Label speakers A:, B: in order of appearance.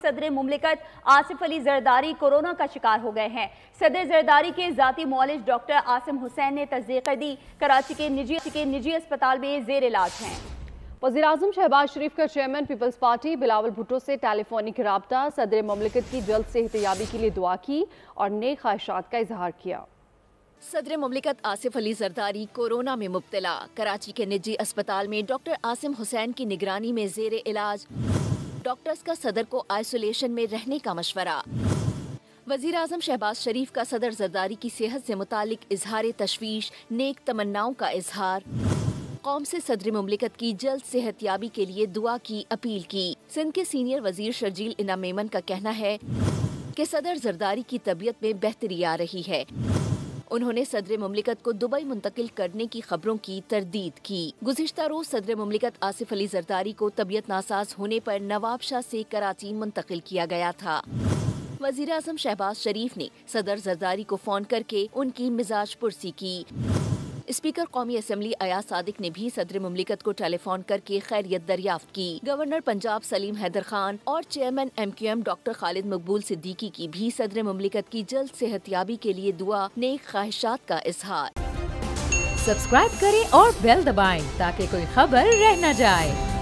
A: सदर मुमलिकत आसिफ अली जरदारी कोरोना का शिकार हो गए हैं। सदर जरदारी के जाती मौलिज डॉक्टर आसिम हुसैन ने तस्दीक कर दी, कराची के निजी अस्पताल में जेर इलाज हैं।
B: वज़ीर-ए-आज़म शहबाज शरीफ का चेयरमैन पीपल्स पार्टी बिलावल भुट्टो से टेलीफोनिक रब्ता, सदर मुमलिकत की जल्द सेहतयाबी के लिए दुआ की और नेक ख्वाहिशात का इजहार किया।
C: सदर मुमलिकत आसिफ अली जरदारी कोरोना में मुब्तला, कराची के निजी अस्पताल में डॉक्टर आसिम हुसैन की निगरानी में जेर इलाज, डॉक्टर्स का सदर को आइसोलेशन में रहने का मशवरा। वज़ीर-ए-आज़म शहबाज शरीफ का सदर जरदारी की सेहत से मुतालिक इजहार तशवीश, नेक तमन्नाओं का इजहार, कौम से सदर मुमलिकत की जल्द सेहतयाबी के लिए दुआ की अपील की। सिंध के सीनियर वजीर शर्जील इनाम मेमन का कहना है कि सदर जरदारी की तबीयत में बेहतरी आ रही है। उन्होंने सदर मुमलिकत को दुबई मुंतकिल करने की खबरों की तरदीद की। गुज़िश्ता रोज सदर मुमलिकत आसिफ अली जरदारी को तबीयत नासाज होने पर नवाबशाह से कराची मुंतकिल किया गया था। वज़ीर-ए-आज़म शहबाज शरीफ ने सदर जरदारी को फोन करके उनकी मिजाज पुरसी की। स्पीकर कौमी असम्बली अयाज सादिक ने भी सदर मुमलिकत को टेलीफोन करके खैरियत दरियाफ्त की। गवर्नर पंजाब सलीम हैदर खान और चेयरमैन MQM डॉक्टर खालिद मकबूल सिद्दीकी की भी सदर मुमलिकत की जल्द सेहतयाबी के लिए दुआ, नेक ख्वाहिशात का इजहार।
D: सब्सक्राइब करें और बेल दबाएं ताकि कोई खबर रह न जाए।